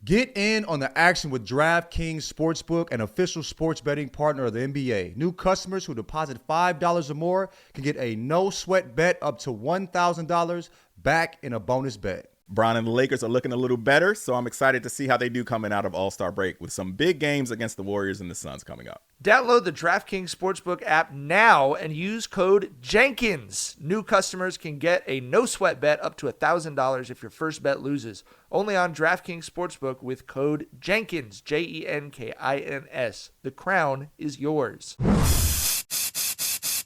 Get in on the action with DraftKings Sportsbook, an official sports betting partner of the NBA. New customers who deposit $5 or more can get a no-sweat bet up to $1,000 back in a bonus bet. Bron and the Lakers are looking a little better, so I'm excited to see how they do coming out of All-Star break with some big games against the Warriors and the Suns coming up. Download the DraftKings Sportsbook app now and use code Jenkins. New customers can get a no-sweat bet up to $1,000 if your first bet loses. Only on DraftKings Sportsbook with code Jenkins, Jenkins. The crown is yours.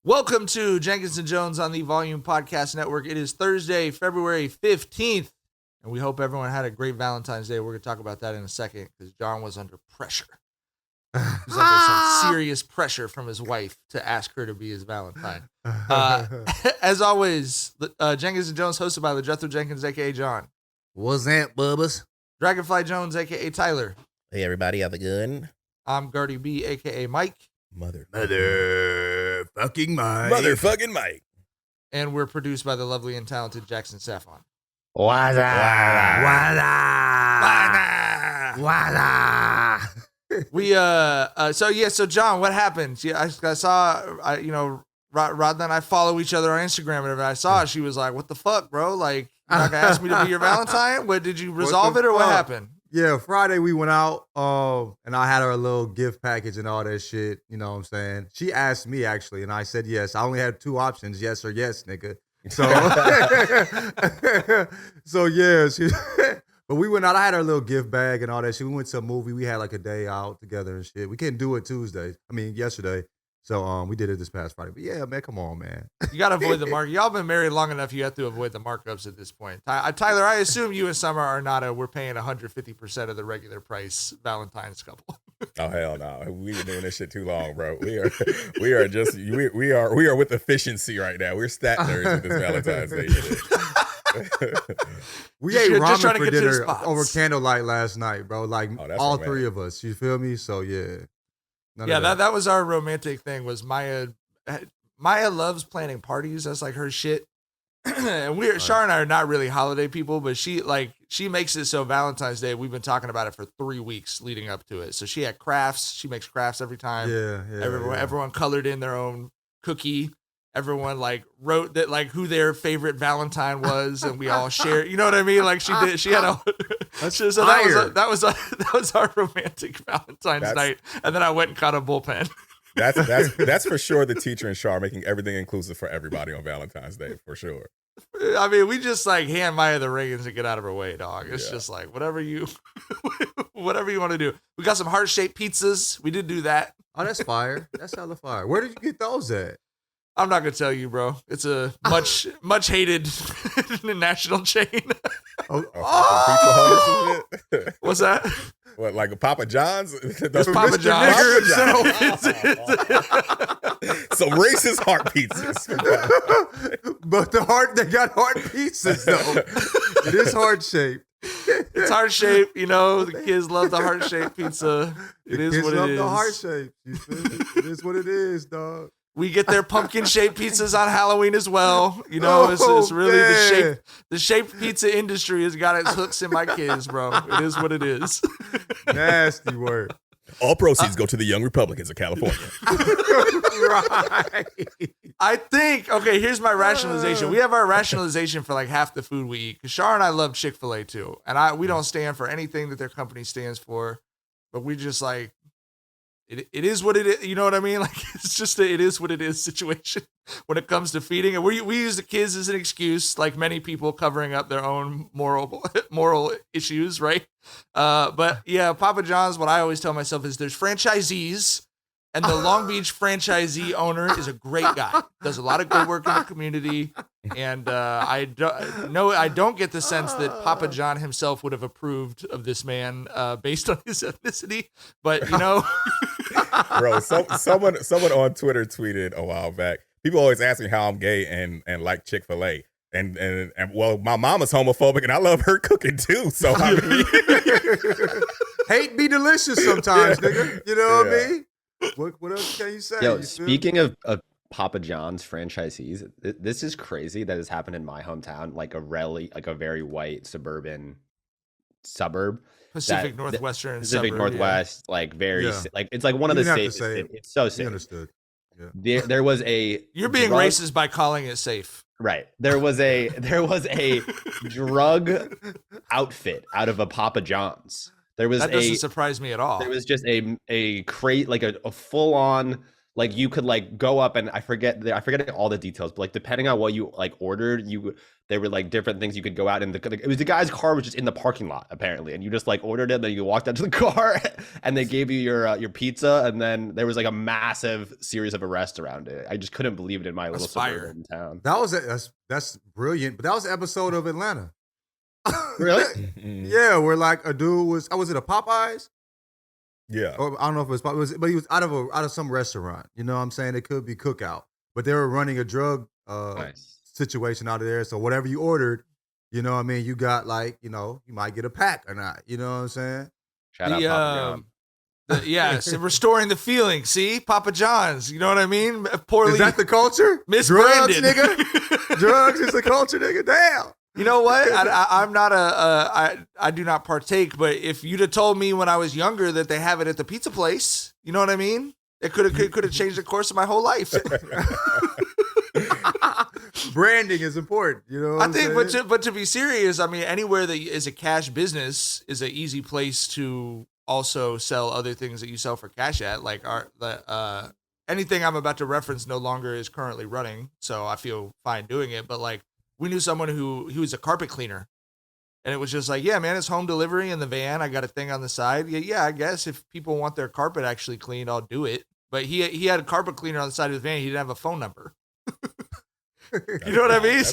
Welcome to Jenkins Jonez on the Volume Podcast Network. It is Thursday, February 15th, and we hope everyone had a great Valentine's Day. We're going to talk about that in a second because John was under pressure. He was under some serious pressure from his wife to ask her to be his Valentine. As always, Jenkins Jonez, hosted by Jethro Jenkins, a.k.a. John. What's that, bubbas? Dragonfly Jones, a.k.a. Tyler. Hey, everybody, have a good? I'm Gardy B, a.k.a. Mike. Motherfucking Mike. Motherfucking Mike. And we're produced by the lovely and talented Jackson Saffon. What's up? We so John, what happened? Yeah, I saw Rod and I follow each other on Instagram, and I saw she was like, "What the fuck, bro? Like, you're not gonna ask me to be your Valentine? What did you resolve it or what happened?" Yeah, Friday we went out, and I had her a little gift package and all that shit. You know what I'm saying? She asked me actually, and I said yes. I only had two options: yes or yes, nigga. So, but we went out. I had her little gift bag and all that shit. We went to a movie. We had like a day out together and shit. We couldn't do it yesterday. So we did it this past Friday. But yeah, man, come on, man. You got to avoid the mark. Y'all been married long enough. You have to avoid the markups at this point. Tyler, I assume you and Summer are not we're paying 150% of the regular price Valentine's couple. Oh hell no, we've been doing this shit too long, bro. We are with efficiency right now. We're stat nerds with this Valentine's Day shit. We ate ramen for dinner over candlelight last night, bro. Like all three of us. You feel me? So yeah. That was our romantic thing. Was Maya loves planning parties. That's like her shit. And Shar and I are not really holiday people, but she makes it so Valentine's Day, we've been talking about it for 3 weeks leading up to it. So she had crafts. She makes crafts every time. Yeah. Everyone colored in their own cookie. Everyone wrote that who their favorite Valentine was, and we all shared. You know what I mean? Like she did. She had a. So that was our romantic Valentine's night, and then I went and caught a bullpen. That's for sure. The teacher and Shar making everything inclusive for everybody on Valentine's Day for sure. I mean, we just hand Maya the rings and get out of her way, dog. It's just whatever you want to do. We got some heart-shaped pizzas. We did do that. Oh, that's fire. That's hella fire. Where did you get those at? I'm not gonna tell you, bro. It's a much hated national chain. What's that? What, like a Papa John's? That's Papa John's. Some racist heart pizzas. But they got heart pizzas though. It is heart shaped. It's heart shaped, the kids love the heart shaped pizza. It is what it is. The heart shape. You feel me? It is what it is, dog. We get their pumpkin shaped pizzas on Halloween as well. It's really the shaped pizza industry has got its hooks in my kids, bro. It is what it is. Nasty word. All proceeds go to the Young Republicans of California. Right. I think, here's my rationalization. We have our rationalization for half the food we eat. Because Shar and I love Chick-fil-A too. And we don't stand for anything that their company stands for. But we just it is what it is. You know what I mean? It's just it is what it is situation when it comes to feeding. And we use the kids as an excuse, like many people covering up their own moral issues, right? But yeah, Papa John's, what I always tell myself is there's franchisees, and the Long Beach franchisee owner is a great guy. Does a lot of good work in the community. And I don't get the sense that Papa John himself would have approved of this man based on his ethnicity. But, Bro, someone on Twitter tweeted a while back. People always ask me how I'm gay and like Chick-fil-A. And well, my mama's homophobic and I love her cooking too. So I mean, hate be delicious sometimes, nigga. You know what I mean? What else can you say? Yo, speaking of Papa John's franchisees, this is crazy that has happened in my hometown, like a very white suburban suburb. Pacific that- Northwestern Pacific suburb, yeah. Northwest, like very Yeah. like it's like one of You the didn't have to safest. say it. It's so He safe. understood. Yeah. There was a You're being drug- racist by calling it safe. Right. There was a drug outfit out of a Papa John's. There was That doesn't surprise me at all. there was just a crate, like a full on, like you could like go up and I forget all the details, but like depending on what you like ordered, there were like different things you could go out and it was the guy's car was just in the parking lot apparently, and you just like ordered it, and then you walked out to the car and they gave you your pizza, and then there was like a massive series of arrests around it. I just couldn't believe it in my little suburban town. That's brilliant. But that was an episode of Atlanta. Really? Yeah, where like a dude was it a Popeyes? Yeah. Or I don't know if it was, but he was out of some restaurant. You know what I'm saying? It could be Cookout, but they were running a drug Nice. situation out of there. So whatever you ordered, you know what I mean, you got like, you know, you might get a pack or not. You know what I'm saying? Shout out Papa John. Yes, restoring the feeling. See, Papa John's. You know what I mean? Poorly Is that the culture? misbranded. Drugs, nigga. Drugs is the culture, nigga. Damn. You know what? I'm not I do not partake. But if you'd have told me when I was younger that they have it at the pizza place, you know what I mean? It could have changed the course of my whole life. Branding is important, you know. What I think, I'm saying? but to be serious, I mean, anywhere that is a cash business is an easy place to also sell other things that you sell for cash at. Like anything I'm about to reference no longer is currently running, so I feel fine doing it. But like, we knew someone who was a carpet cleaner, and it was just like, yeah, man, it's home delivery in the van. I got a thing on the side. Yeah, I guess if people want their carpet actually cleaned, I'll do it. But he had a carpet cleaner on the side of his van. He didn't have a phone number. You know what I mean?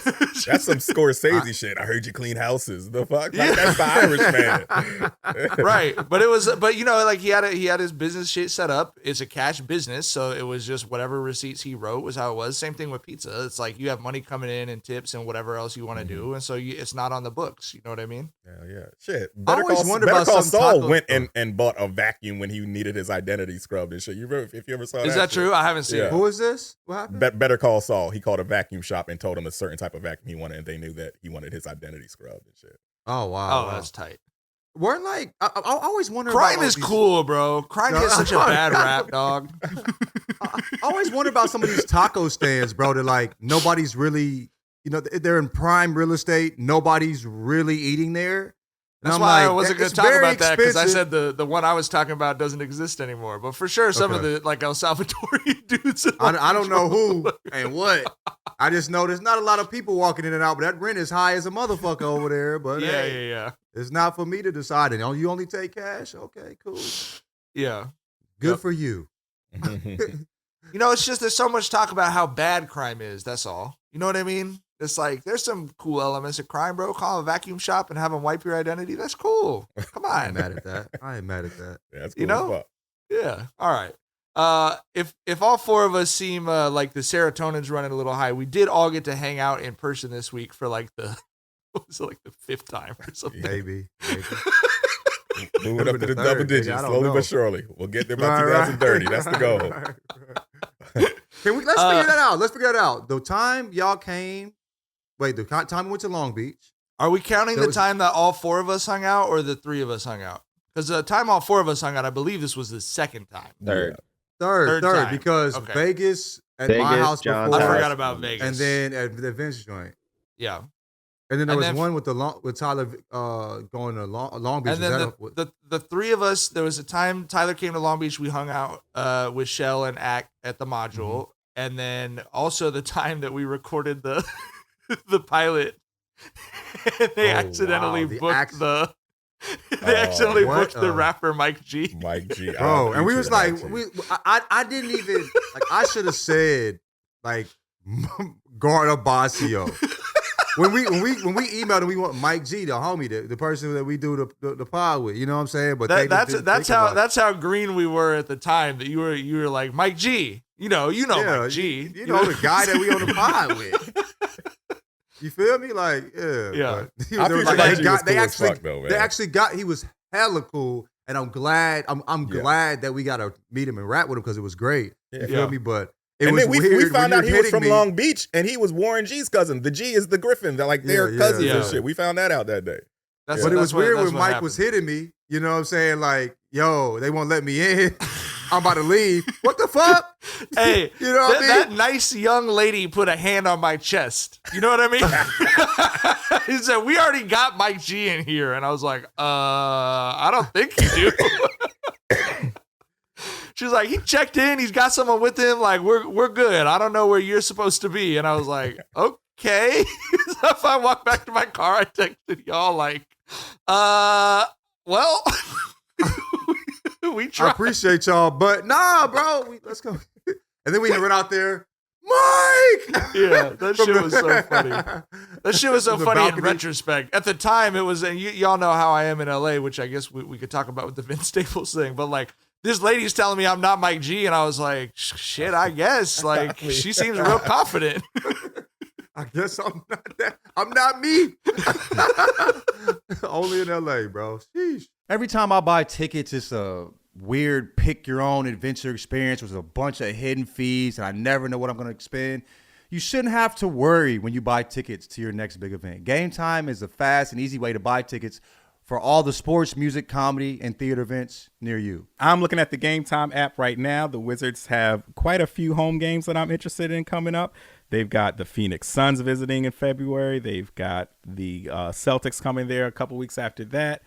That's some Scorsese shit. I heard you clean houses. The fuck? Like, that's the Irish man. Right. But you know, like he had his business shit set up. It's a cash business, so it was just whatever receipts he wrote was how it was. Same thing with pizza. It's like you have money coming in and tips and whatever else you want to do, and so it's not on the books. You know what I mean? Yeah. Shit. I always wonder Better about Call some Saul taco- went and bought a vacuum when he needed his identity scrubbed and shit. You remember if you ever saw that? Is that shit? true? I haven't seen Yeah. it. Who is this? What happened? Better Call Saul. He called a vacuum shop and told him a certain type of vacuum he wanted, and they knew that he wanted his identity scrubbed and shit. Oh wow. Oh, wow. that's tight. Weren't like I always wonder. Crime about is these- cool, bro. Crime No, gets such a I- bad rap, dog. I always wonder about some of these taco stands, bro. That like nobody's really, you know, they're in prime real estate. Nobody's really eating there. And That's I'm why I like, wasn't going it's to talk very about that, because I expensive. said the one I was talking about doesn't exist anymore. But for sure, some of Okay. the like El Salvadorian dudes. I don't know who and what. I just know there's not a lot of people walking in and out, but that rent is high as a motherfucker over there. But Yeah, hey, yeah. it's not for me to decide. And you only take cash? Okay, cool. Yeah. Good Yep. for you. You know, it's just there's so much talk about how bad crime is. That's all. You know what I mean? It's like there's some cool elements of crime, bro. Call a vacuum shop and have them wipe your identity. That's cool. Come I ain't on. mad at that. I ain't mad at that. Yeah, that's cool You know? as fuck. Yeah. All right. If all four of us seem like the serotonin's running a little high, we did all get to hang out in person this week for like what was it, like the 5th time or something? Maybe. Moving up to the The double third, digits, nigga, I don't slowly know. but surely. We'll get there by Right, 2030. That's the goal. right. Let's figure that out. Let's figure that out. The time y'all came, the time we went to Long Beach. Are we counting So the it's- time that all four of us hung out or the 3 of us hung out? Because the time all 4 of us hung out, I believe this was the 2nd time. Third. Third time. because Okay. Vegas at Vegas, my house John's before, I house. forgot about Vegas. and then at the Vince joint. Yeah. And then there And was then- one with Tyler going to Long Beach. And then Was the 3 of us, there was a time Tyler came to Long Beach. We hung out with Shell and Ack at the module. And then also the time that we recorded the the pilot. And they Oh, accidentally wow. The booked acc- the they accidentally what? booked the rapper Mike G. Mike G. bro, and we was like, featured I didn't even like. I should have said like Garda Basio. When we emailed and we want Mike G, the homie, the person that we do the pod with, you know what I'm saying? But That's how green we were at the time. That you were like Mike G. You know Mike G. You know the guy that we on the pod with. You feel me? Like, yeah. Yeah. but he I they was feel like, like they he got- was they cool as actually, fuck, though, man. they actually got. He was hella cool, and I'm glad. I'm Yeah. glad that we got to meet him and rap with him because it was great. Yeah. You feel Yeah. me? But it And was then we weird. found when out you he were was from hitting me. Long Beach, and he was Warren G's cousin. The G is the Griffin. They're like they're Yeah, cousins yeah. and shit. We found that out that day. That's, But it that's was weird that's when what Mike happened. was hitting me. You know what I'm saying? Like, yo, they won't let me in. I'm about to leave. What the fuck? Hey, You know what I mean? that nice young lady put a hand on my chest. You know what I mean? He said, "We already got Mike G in here," and I was like, I don't think you do." She's like, "He checked in. He's got someone with him. Like, we're good. I don't know where you're supposed to be." And I was like, "Okay." So if I walked back to my car, I texted y'all like, well, we I tried. appreciate y'all, but nah, bro. Let's go. And then we went out there, Mike. Yeah, that From shit the- was so funny. That shit was so From the funny in balcony. retrospect. At the time, it was, and y'all know how I am in LA, which I guess we could talk about with the Vince Staples thing. But like, this lady's telling me I'm not Mike G, and I was like, shit, I guess. Like, she seems real confident. I guess I'm not that. I'm not me. Only in LA, bro. Sheesh. Every time I buy tickets, it's a weird pick your own adventure experience with a bunch of hidden fees, and I never know what I'm going to spend. You shouldn't have to worry when you buy tickets to your next big event. Game Time is a fast and easy way to buy tickets for all the sports, music, comedy, and theater events near you. I'm looking at the Gametime app right now. The Wizards have quite a few home games that I'm interested in coming up. They've got the Phoenix Suns visiting in February. They've got the Celtics coming there a couple weeks after that.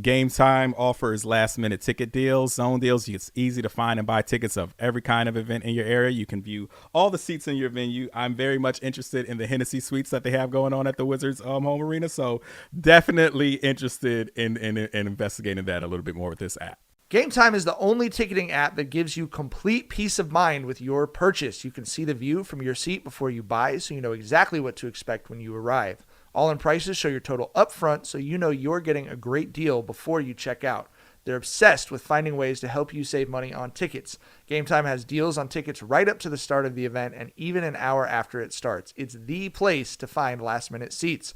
Game Time offers last-minute ticket deals, zone deals. It's easy to find and buy tickets of every kind of event in your area. You can view all the seats in your venue. I'm very much interested in the Hennessy Suites that they have going on at the Wizards home arena, so definitely interested in investigating that a little bit more with this app. Gametime is the only ticketing app that gives you complete peace of mind with your purchase. You can see the view from your seat before you buy, so you know exactly what to expect when you arrive. All-in prices show your total upfront, so you know you're getting a great deal before you check out. They're obsessed with finding ways to help you save money on tickets. Gametime has deals on tickets right up to the start of the event and even an hour after it starts. It's the place to find last-minute seats.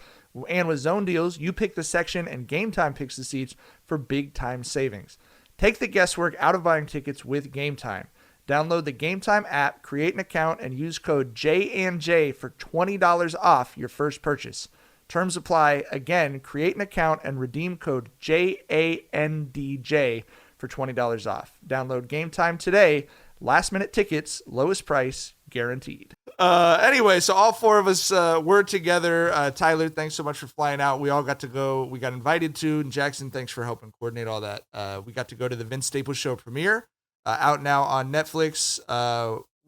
And with zone deals, you pick the section and Gametime picks the seats for big-time savings. Take the guesswork out of buying tickets with Gametime. Download the Gametime app, create an account, and use code JANJ for $20 off your first purchase. Terms apply. Again, create an account and redeem code JANDJ for $20 off. Download Gametime today. Last minute tickets, lowest price, guaranteed. Anyway, so all four of us were together. Tyler, thanks so much for flying out. We all got to go. We got invited to. And Jackson, thanks for helping coordinate all that. We got to go to the Vince Staples Show premiere, out now on Netflix.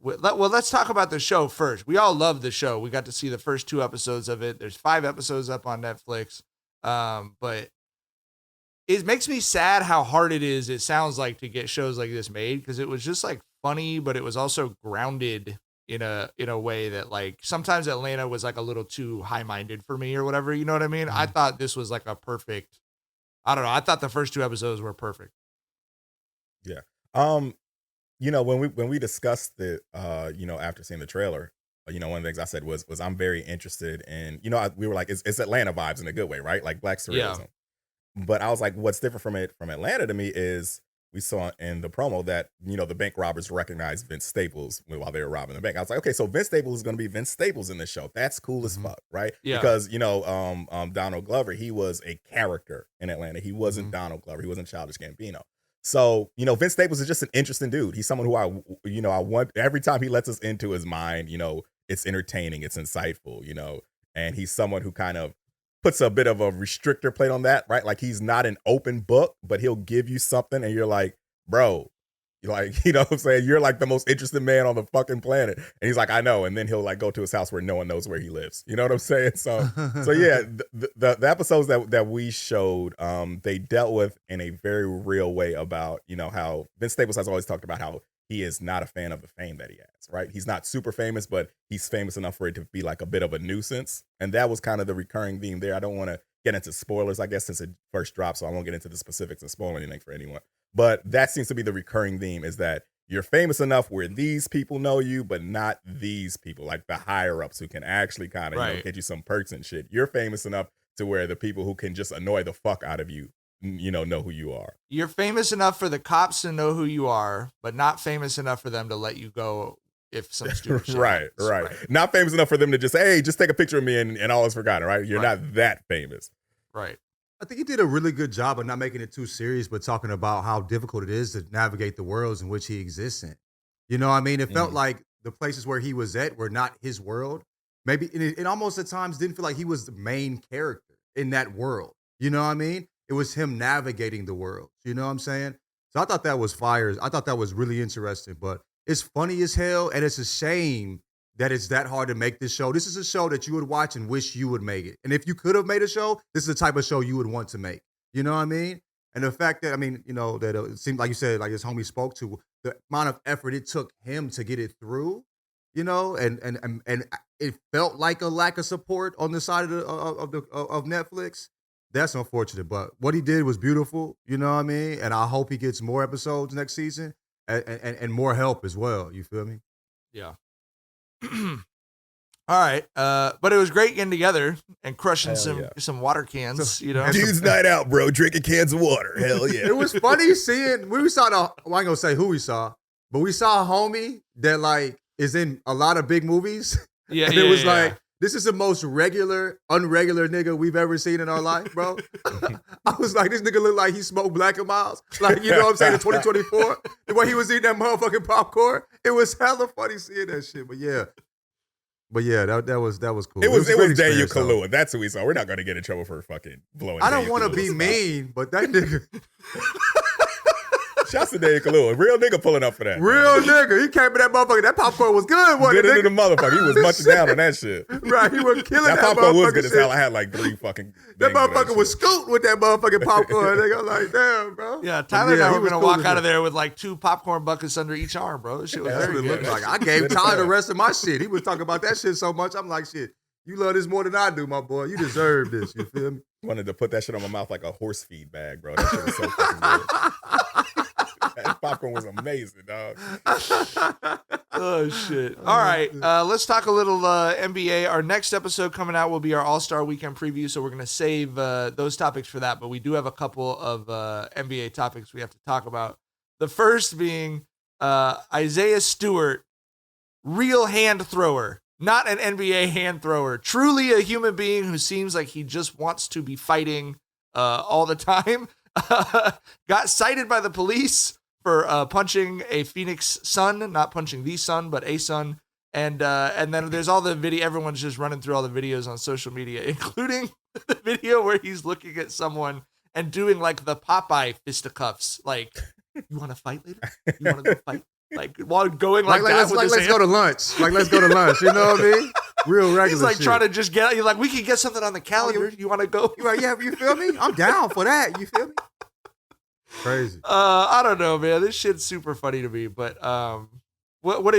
Let's talk about the show first. We all love the show. We got to see the first 2 episodes of it. There's 5 episodes up on Netflix. But it makes me sad how hard it is, it sounds like, to get shows like this made, because it was just like funny, but it was also grounded in a way that, like, sometimes Atlanta was like a little too high-minded for me or whatever, you know what I mean? I thought this was like a perfect, I don't know, I thought the first 2 episodes were perfect. Yeah. When we discussed it, after seeing the trailer, one of the things I said was I'm very interested in, we were like, it's Atlanta vibes in a good way, right? Like Black surrealism. Yeah. But I was like, what's different from Atlanta to me is we saw in the promo that, the bank robbers recognized Vince Staples while they were robbing the bank. I was like, okay, so Vince Staples is going to be Vince Staples in this show. That's cool as fuck, right? Yeah. Because, Donald Glover, he was a character in Atlanta. He wasn't Donald Glover. He wasn't Childish Gambino. So, Vince Staples is just an interesting dude. He's someone who I want, every time he lets us into his mind, it's entertaining, it's insightful, and he's someone who kind of puts a bit of a restrictor plate on that, right? Like, he's not an open book, but he'll give you something and you're like, bro, you're like, what I'm saying? You're like the most interesting man on the fucking planet. And he's like, I know. And then he'll like go to his house where no one knows where he lives. You know what I'm saying? So yeah, the episodes that we showed, they dealt with in a very real way about, how Vince Staples has always talked about how he is not a fan of the fame that he has, right? He's not super famous, but he's famous enough for it to be like a bit of a nuisance. And that was kind of the recurring theme there. I don't want to get into spoilers, I guess, since it first dropped, so I won't get into the specifics and spoil anything for anyone. But that seems to be the recurring theme, is that you're famous enough where these people know you, but not these people, like the higher ups who can actually kind of get you some perks and shit. You're famous enough to where the people who can just annoy the fuck out of you, know who you are. You're famous enough for the cops to know who you are, but not famous enough for them to let you go if some stupid shit happens. Right. Not famous enough for them to just, hey, just take a picture of me and all is forgotten, right? You're not that famous. Right. I think he did a really good job of not making it too serious, but talking about how difficult it is to navigate the worlds in which he exists in. You know what I mean? It felt like the places where he was at were not his world. Maybe it almost at times didn't feel like he was the main character in that world. You know what I mean? It was him navigating the world. You know what I'm saying? So I thought that was fire. I thought that was really interesting, but it's funny as hell, and it's a shame that it's that hard to make this show. This is a show that you would watch and wish you would make it. And if you could have made a show, this is the type of show you would want to make. You know what I mean? And the fact that, that it seemed like you said, like his homie spoke to, the amount of effort it took him to get it through, and it felt like a lack of support on the side of Netflix. That's unfortunate, but what he did was beautiful. You know what I mean? And I hope he gets more episodes next season and more help as well. You feel me? Yeah. All right. But it was great getting together and crushing some water cans, Dude's night out, bro. Drinking cans of water. Hell yeah. It was funny seeing, I ain't gonna say who we saw, but we saw a homie that like is in a lot of big movies. Yeah. And it was like, this is the most unregular nigga we've ever seen in our life, bro. I was like, this nigga look like he smoked Black and Miles. Like, you know what I'm saying, in 2024? The way he was eating that motherfucking popcorn. It was hella funny seeing that shit. But yeah, that was cool. It was Daniel Kaluuya. Kaluuya. That's who we saw. We're not going to get in trouble for fucking blowing. I don't want to be mean, but that nigga. Shouts to Daniel Kaluuya. Real nigga pulling up for that. Real nigga. He came in that motherfucker. That popcorn was good, wasn't Good it? into the motherfucker. He was munching down on that shit. Right, he was killing that popcorn was good motherfucker as hell. shit. I had like 3 fucking. That things of motherfucker was shit. scooped with that motherfucking popcorn. Nigga, I'm like, damn, bro. Yeah, Tyler and I he were was going to cool walk as out hell. of there with like 2 popcorn buckets under each arm, bro. This shit was That's very what it good. looked like. I gave Tyler the rest of my shit. He was talking about that shit so much. I'm like, shit, you love this more than I do, my boy. You deserve this. You feel me? Wanted to put that shit on my mouth like a horse feed bag, bro. That shit was so fucking good. That popcorn was amazing, dog. Oh, shit. All right. Let's talk a little NBA. Our next episode coming out will be our All-Star Weekend preview, so we're going to save those topics for that, but we do have a couple of NBA topics we have to talk about. The first being Isaiah Stewart, real hand thrower, not an NBA hand thrower, truly a human being who seems like he just wants to be fighting all the time. Got cited by the police for punching a Phoenix Sun, not punching the Sun, but a Sun. And then there's all the video. Everyone's just running through all the videos on social media, including the video where he's looking at someone and doing like the Popeye fisticuffs. Like, you want to fight later? You want to go fight? Like, while going like that with his let's hand. go to lunch. Like, let's go to lunch. You know what I mean? Real regular He's like shit. trying to just get, you're like, we can get something on the calendar. You want to go? You're like, yeah, you feel me? I'm down for that. You feel me? Crazy. I don't know, man. This shit's super funny to me. But Tyler? What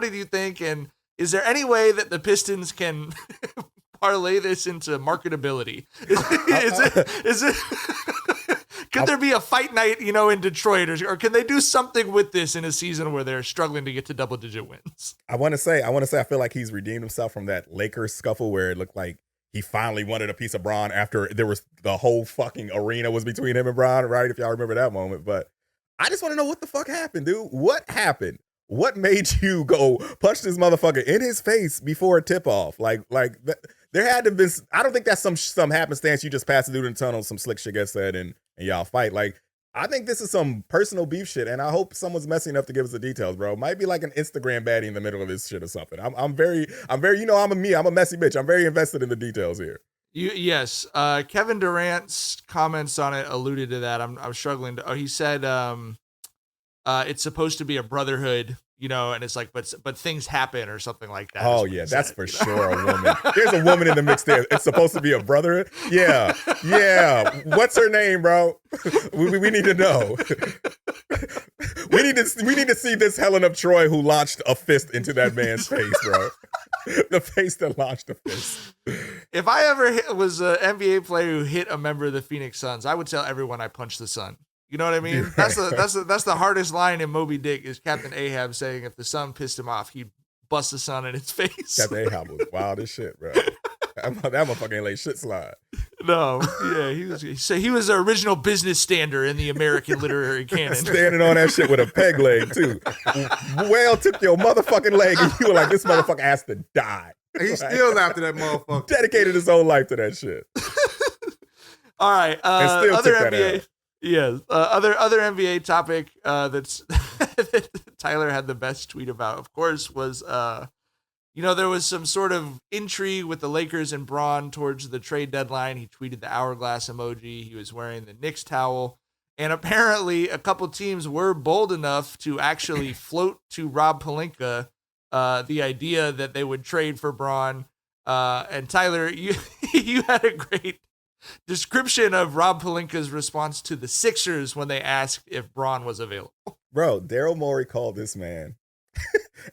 did you think? And is there any way that the Pistons can parlay this into marketability? Is it? Could there be a fight night, in Detroit, or can they do something with this in a season where they're struggling to get to double-digit wins? I want to say, I feel like he's redeemed himself from that Lakers scuffle where it looked like he finally wanted a piece of Bron after there was the whole fucking arena was between him and Bron, right? If y'all remember that moment. But I just want to know what the fuck happened, dude. What happened? What made you go punch this motherfucker in his face before a tip-off? There had to have been, I don't think that's some happenstance. You just pass the dude in the tunnel, some slick shit gets said, and y'all fight. Like, I think this is some personal beef shit, and I hope someone's messy enough to give us the details, bro. Might be like an Instagram baddie in the middle of this shit or something. I'm very, I'm a messy bitch. I'm very invested in the details here. Yes. Kevin Durant's comments on it alluded to that. I'm struggling to, he said, it's supposed to be a brotherhood, and it's like, but things happen or something like that. Oh yeah, that's for sure a woman. There's a woman in the mix there. It's supposed to be a brotherhood. Yeah. What's her name, bro? We need to know. we need to see this Helen of Troy who launched a fist into that man's face, bro. The face that launched a fist. If I ever was an NBA player who hit a member of the Phoenix Suns, I would tell everyone I punched the Sun. You know what I mean? That's the hardest line in Moby Dick is Captain Ahab saying if the Sun pissed him off, he'd bust the Sun in its face. Captain Ahab was wild as shit, bro. That motherfucker ain't let shit slide. No, yeah, he was the original business stander in the American literary canon. Standing on that shit with a peg leg too. Whale took your motherfucking leg and you were like, this motherfucker has to die. He's still after that motherfucker. Dedicated his whole life to that shit. All right. And still Other took that NBA. L. Yes. Other NBA topic that's that Tyler had the best tweet about, of course, was there was some sort of intrigue with the Lakers and Braun towards the trade deadline. He tweeted the hourglass emoji. He was wearing the Knicks towel. And apparently a couple teams were bold enough to actually float to Rob Pelinka the idea that they would trade for Braun. And Tyler, you had a great description of Rob Pelinka's response to the Sixers when they asked if Braun was available. Bro, Daryl Morey called this man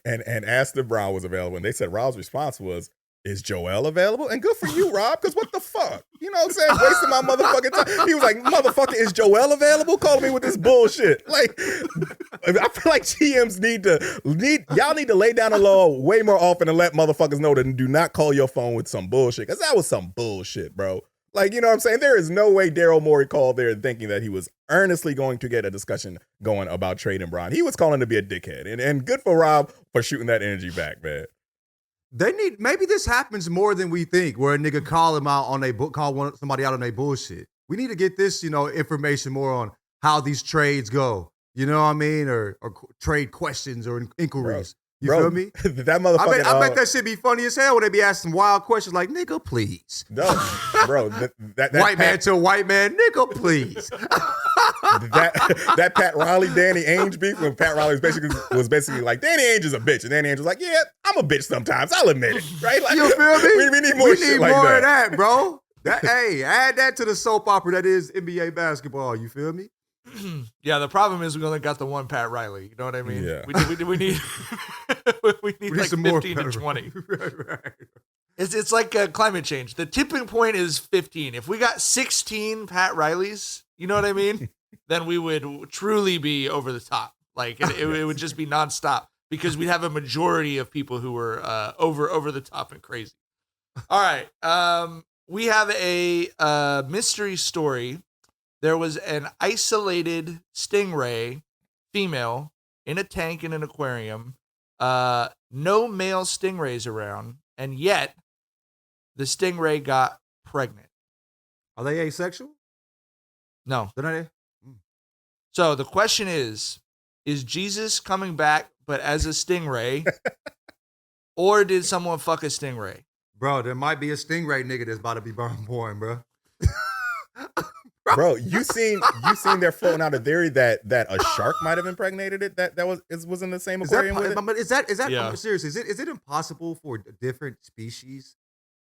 and asked if Braun was available. And they said Rob's response was, "Is Joel available?" And good for you, Rob, because what the fuck? You know what I'm saying? Wasting my motherfucking time. He was like, "Motherfucker, is Joel available?" Calling me with this bullshit. Like, I feel like GMs y'all need to lay down the law way more often and let motherfuckers know that do not call your phone with some bullshit. Because that was some bullshit, bro. Like, you know what I'm saying? There is no way Daryl Morey called there thinking that he was earnestly going to get a discussion going about trading Braun. He was calling to be a dickhead. And good for Rob for shooting that energy back, man. Maybe this happens more than we think, where a nigga call him out on somebody out on their bullshit. We need to get this, information more on how these trades go. You know what I mean? Or trade questions or inquiries. You feel me? That motherfucker. I bet that shit be funny as hell when they be asking wild questions like, "Nigga, please." No, bro. That white man to a white man, "Nigga, please." that Pat Riley, Danny Ainge beef, when Pat Riley was basically like, Danny Ainge is a bitch. And Danny Ainge was like, "Yeah, I'm a bitch sometimes. I'll admit it." Right? Like, You feel me? We need more shit like more that. of that, bro. Hey, add that to the soap opera that is NBA basketball. You feel me? Yeah, the problem is we only got the one Pat Riley. You know what I mean? Yeah. We need we need like some 15 more to 20. right. It's like climate change. The tipping point is 15. If we got 16 Pat Rileys, you know what I mean? Then we would truly be over the top. Like it would just be nonstop because we'd have a majority of people who were over the top and crazy. All right. We have a mystery story. There was an isolated stingray female in a tank in an aquarium. No male stingrays around, and yet the stingray got pregnant. Are they asexual? No. They're not. So the question is Jesus coming back but as a stingray, or did someone fuck a stingray? Bro, there might be a stingray nigga that's about to be born, bro. Bro, you seen they're floating out a theory that a shark might have impregnated it that was in the same aquarium with it? But is that Yeah. seriously? Is it impossible for different species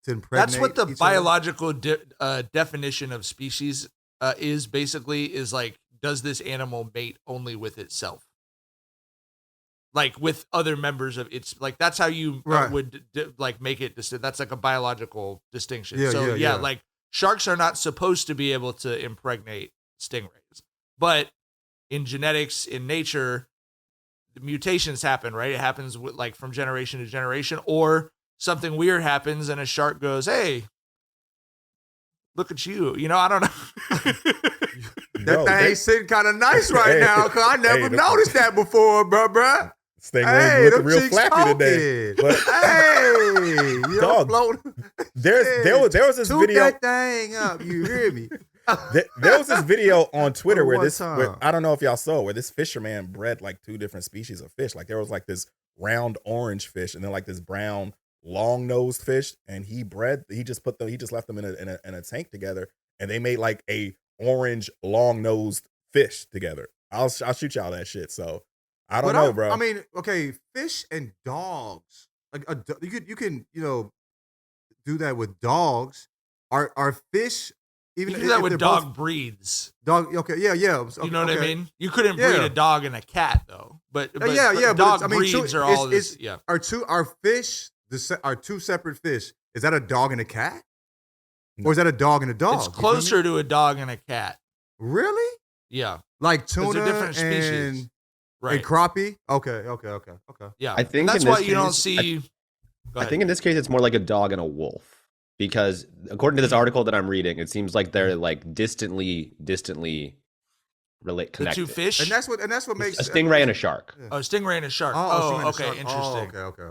to impregnate? That's what the each other? biological definition of species is basically is like, does this animal mate only with itself? Like with other members of its, like that's how you Right. would like make it. That's like a biological distinction. Yeah, so yeah. like sharks are not supposed to be able to impregnate stingrays, but in genetics, in nature, the mutations happen, right? It happens with, like from generation to generation, or something weird happens and a shark goes, "Hey, look at you." You know, I don't know. That thing sitting kind of nice right now, because I never noticed that before, bruh. Stingray looking real flappy today. But Hey, dog, floating. there was this Toot video. that thing up, you hear me? There was this video on Twitter where One time. I don't know if y'all saw, where this fisherman bred like two different species of fish. Like there was like this round orange fish and then like this brown long nosed fish, and he just left them in a tank together, and they made like a orange long nosed fish together. I'll shoot y'all that shit. So I don't know, bro. I mean, okay, fish and dogs. Like you can do that with dogs. Are fish even You do that if with they're dog both- breeds. Dog? Okay, yeah. You know what I okay. mean? You couldn't breed Yeah. a dog and a cat though. But But dog it's- I mean, breeds so are all it's- this. Yeah. Are fish are two separate fish? Is that a dog and a cat, or is that a dog and a dog? It's You feel me? closer to a dog and a cat. Really? Yeah. Like Those tuna are different species. and Right. crappie? Okay. Yeah. I think that's in why this you don't case- see. Go I ahead. think in this case it's more like a dog and a wolf, because according to this article that I'm reading, it seems like they're like distantly the connected. two fish. And that's what makes A stingray and a shark. Oh, stingray and a shark. Oh, Oh, stingray and a okay, shark. interesting. Oh, okay.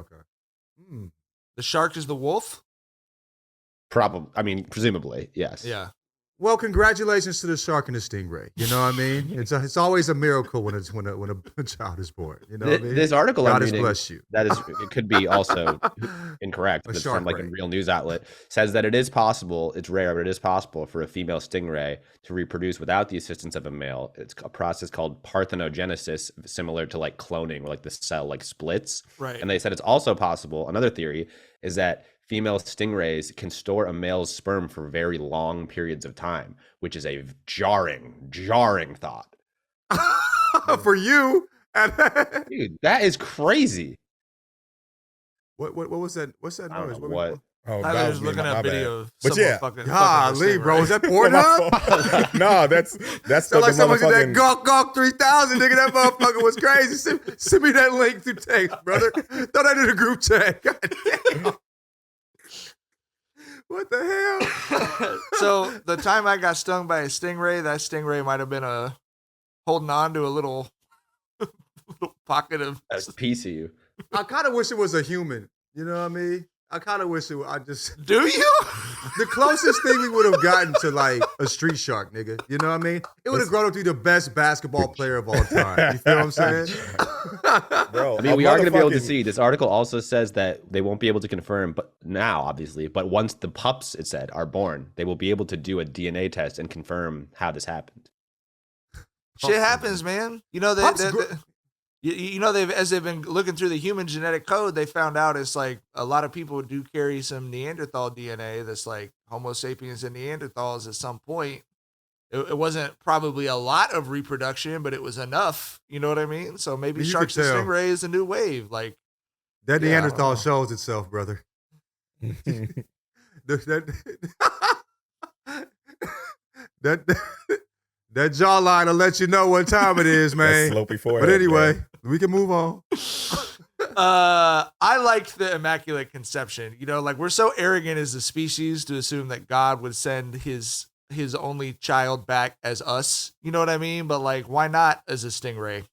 The shark is the wolf? Probably. I mean, presumably, yes. Yeah. Well, congratulations to the shark and the stingray. You know what I mean? It's always a miracle when a child is born. You know what I mean? This article God I'm has reading, blessed you. that is, it could be also incorrect, A but it's shark from like a ray. real news outlet, says that it is possible, it's rare, but it is possible for a female stingray to reproduce without the assistance of a male. It's a process called parthenogenesis, similar to like cloning, where like the cell like splits. Right. And they said it's also possible, another theory is that female stingrays can store a male's sperm for very long periods of time, which is a jarring thought. For you. Dude, that is crazy. What was that? What's that I don't noise? know what. Oh, I that was me, looking my at a bad. video of But someone yeah. fucking Golly, bro. Is that Pornhub? No, that's So like the someone did that motherfucking. Gawk 3000, nigga. That motherfucker was crazy. Send me that link through text, brother. Throw that in the group chat. God damn. What the hell? So the time I got stung by a stingray, that stingray might have been holding on to a little pocket of. That's a piece of you. I kind of wish it was a human. You know what I mean? I kind of wish Do you? the closest thing we would have gotten to like a street shark, nigga. You know what I mean? It would have grown up to be the best basketball player of all time. You feel what I'm saying? Bro, I mean, we are going to be able to motherfucking- see. This article also says that they won't be able to confirm, but now, obviously, but once the pups, it said, are born, they will be able to do a DNA test and confirm how this happened. Shit happens, man. You know as they've been looking through the human genetic code, they found out it's like a lot of people do carry some Neanderthal DNA. That's like Homo sapiens and Neanderthals at some point. It wasn't probably a lot of reproduction, but it was enough. You know what I mean? So maybe You sharks could and tell. stingray is a new wave. Like That Yeah, I don't Neanderthal know. shows itself, brother. That jawline will let you know what time it is, That man. slopey forehead. But anyway, man. we can move on. I liked the Immaculate Conception. You know, like we're so arrogant as a species to assume that God would send his only child back as us. You know what I mean? But like, why not as a stingray?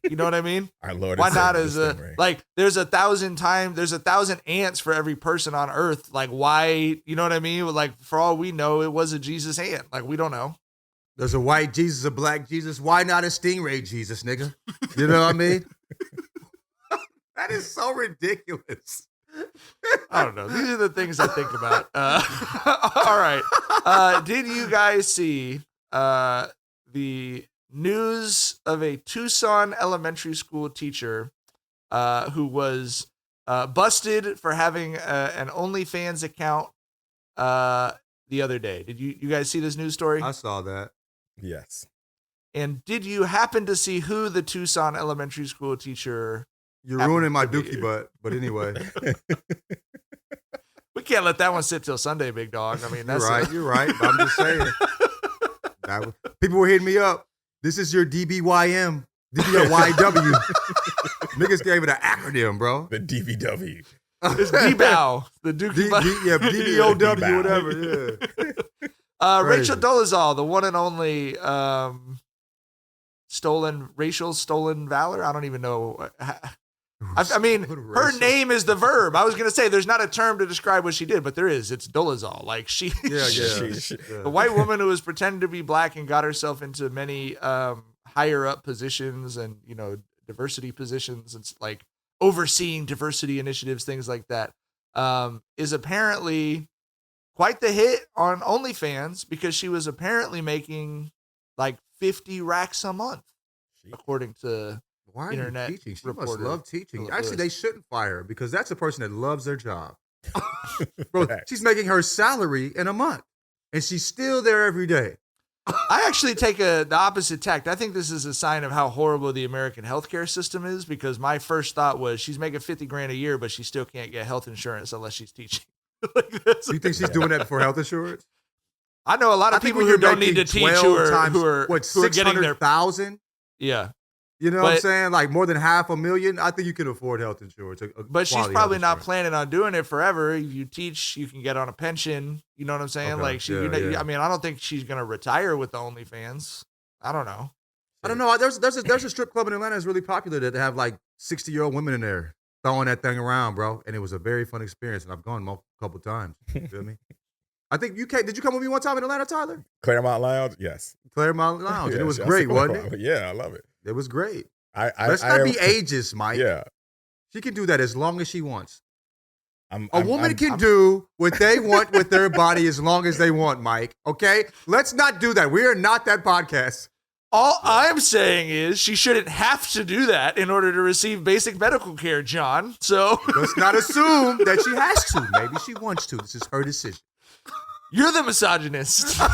You know what I mean? Our Lord. Why and not Savior, as the a stingray. like? There's 1,000 ants for every person on Earth. Like, why? You know what I mean? Like, for all we know, it was a Jesus ant. Like, we don't know. There's a white Jesus, a black Jesus. Why not a stingray Jesus, nigga? You know what I mean? That is so ridiculous. I don't know. These are the things I think about. All right. Did you guys see the news of a Tucson elementary school teacher who was busted for having an OnlyFans account the other day? Did you guys see this news story? I saw that. Yes. And did you happen to see who the Tucson elementary school teacher? You're Happens ruining my to be dookie you. butt. But anyway, We can't let that one sit till Sunday, big dog. I mean, you're that's right. You're right. I'm just saying. People were hitting me up. This is your DBYM. DBYW. Niggas gave it an acronym, bro. The DVW. It's D-Bow, the Dookie Butt. Yeah, DBOW, D-bow. whatever. Yeah. Rachel Crazy. Dolezal, the one and only stolen valor. I don't even know. I mean, her Racial. name is the verb. I was gonna say there's not a term to describe what she did, but there is. It's Dolezal. Like she, Yeah, yeah. the white woman who was pretending to be black and got herself into many higher up positions and diversity positions and like overseeing diversity initiatives, things like that, is apparently quite the hit on OnlyFans because she was apparently making like 50 racks a month, according to Why are internet you teaching? She must reporter love teaching. Philip Actually, Lewis. they shouldn't fire her because that's a person that loves their job. Bro, Facts. she's making her salary in a month, and she's still there every day. I actually take the opposite tact. I think this is a sign of how horrible the American healthcare system is because my first thought was she's making 50 grand a year, but she still can't get health insurance unless she's teaching. Like this. Do you think she's doing that for health insurance? I know a lot of people who don't need to teach who are what, getting their 600,000? yeah. You know what I'm But- saying? Like more than $500,000. I think you can afford health insurance. But she's quality probably health not insurance. planning on doing it forever. If you teach, you can get on a pension. You know what I'm saying? Okay, Like she, yeah. I mean, I don't think she's gonna retire with the OnlyFans. I don't know. I don't know. There's a strip club in Atlanta that's really popular that have like 60-year-old women in there. throwing that thing around, bro. And it was a very fun experience. And I've gone a couple times. You feel me? I think did you come with me one time in Atlanta, Tyler? Claremont Lounge, yes. Claremont Lounge. Yeah, and it was shout out great, to wasn't Claremont. it? Yeah, I love it. It was great. Let's not be ageist, Mike. Yeah. She can do that as long as she wants. A woman can do what they want with their body as long as they want, Mike. Okay? Let's not do that. We are not that podcast. All I'm saying is she shouldn't have to do that in order to receive basic medical care, John. So let's not assume that she has to. Maybe she wants to. This is her decision. You're the misogynist. No,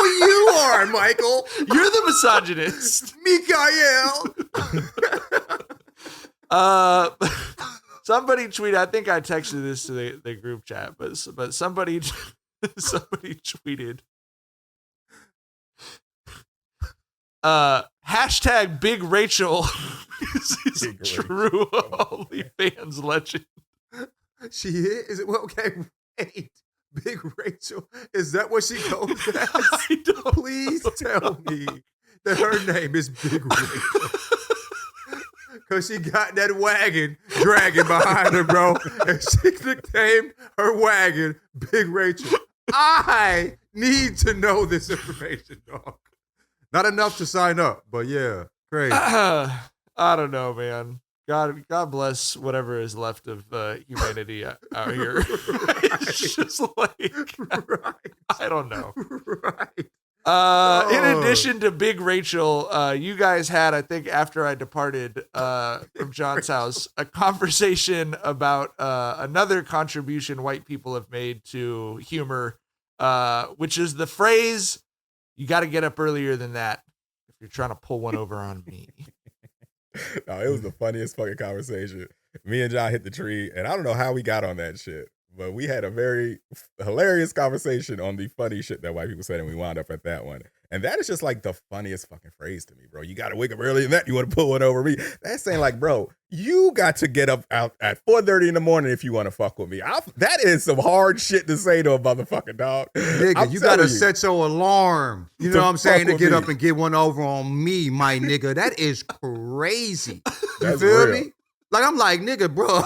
you are, Michael. You're the misogynist. Mikael. Somebody tweeted, I think I texted this to the group chat, but somebody tweeted, hashtag Big Rachel is a true OnlyFans legend. She is? Okay, wait. Big Rachel. Is that what she goes as? Please tell me that her name is Big Rachel. Because she got that wagon dragging behind her, bro. And she named her wagon Big Rachel. I need to know this information, dog. Not enough to sign up, but yeah, crazy. I don't know, man. God bless whatever is left of humanity out here. It's just like, Right. I don't know. Right. In addition to Big Rachel, you guys had, I think after I departed from John's house, a conversation about another contribution white people have made to humor, which is the phrase, you got to get up earlier than that if you're trying to pull one over on me. No, it was the funniest fucking conversation. Me and John hit the tree, and I don't know how we got on that shit, but we had a very hilarious conversation on the funny shit that white people said, and we wound up at that one. And that is just like the funniest fucking phrase to me, bro. You got to wake up earlier than that. You want to pull one over me. That's saying like, bro, you got to get up out at 4:30 in the morning if you want to fuck with me. That is some hard shit to say to a motherfucking dog. Nigga, you got to set your alarm. You know what I'm saying? To get up and get one over on me, my nigga. That is crazy. You feel me? Like, I'm like, nigga, bro,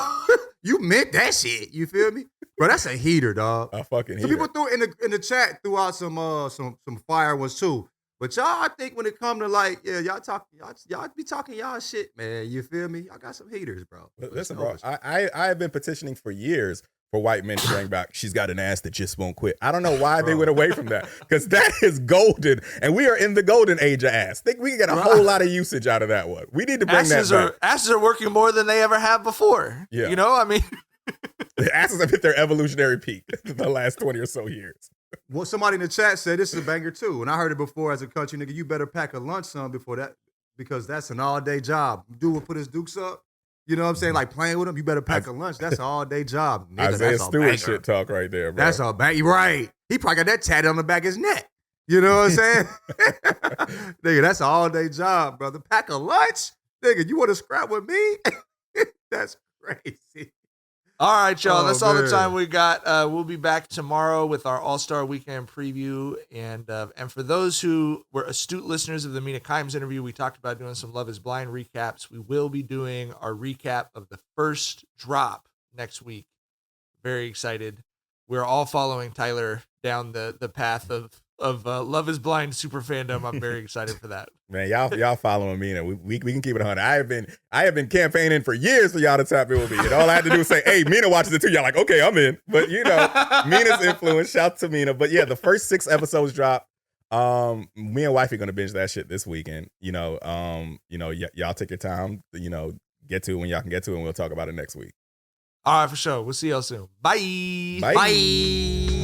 you meant that shit. You feel me? Bro, that's a heater, dog. A fucking heater. Some people threw in the chat threw out some fire ones too. But y'all, I think when it come to like, yeah, y'all be talking y'all shit, man. You feel me? I got some haters, bro. Listen, bro, I have been petitioning for years for white men to bring back, she's got an ass that just won't quit. I don't know why they went away from that, because that is golden, and we are in the golden age of ass. Think we can get a whole lot of usage out of that one. We need to bring that back. Asses are working more than they ever have before. Yeah. You know, I mean. The asses have hit their evolutionary peak the last 20 or so years. Well, somebody in the chat said this is a banger too, and I heard it before as a country nigga. You better pack a lunch son before that, because that's an all-day job. Dude will put his dukes up. You know what I'm saying? Like playing with him, you better pack a lunch. That's an all-day job. Nigga, Isaiah Stewart shit talk right there, bro. That's a bang. Right. He probably got that tatted on the back of his neck. You know what I'm saying? Nigga, that's an all-day job, brother. Pack a lunch? Nigga, you want to scrap with me? That's crazy. All right, y'all. That's all the man. time we got. We'll be back tomorrow with our All-Star Weekend preview. And for those who were astute listeners of the Mina Kimes interview, we talked about doing some Love is Blind recaps. We will be doing our recap of the first drop next week. Very excited. We're all following Tyler down the path of Love is Blind super fandom. I'm very excited for that. Man, y'all following me, and we can keep it 100. I have been campaigning for years for y'all to tap in with me, and all I had to do was say, "Hey, Mina watches it too." Y'all like, "Okay, I'm in." But you know, Mina's influence. Shout out to Mina. But yeah, the first 6 episodes drop. Me and wifey gonna binge that shit this weekend. Y'all take your time. Get to it when y'all can get to it, and we'll talk about it next week. All right, for sure. We'll see y'all soon. Bye. Bye. Bye.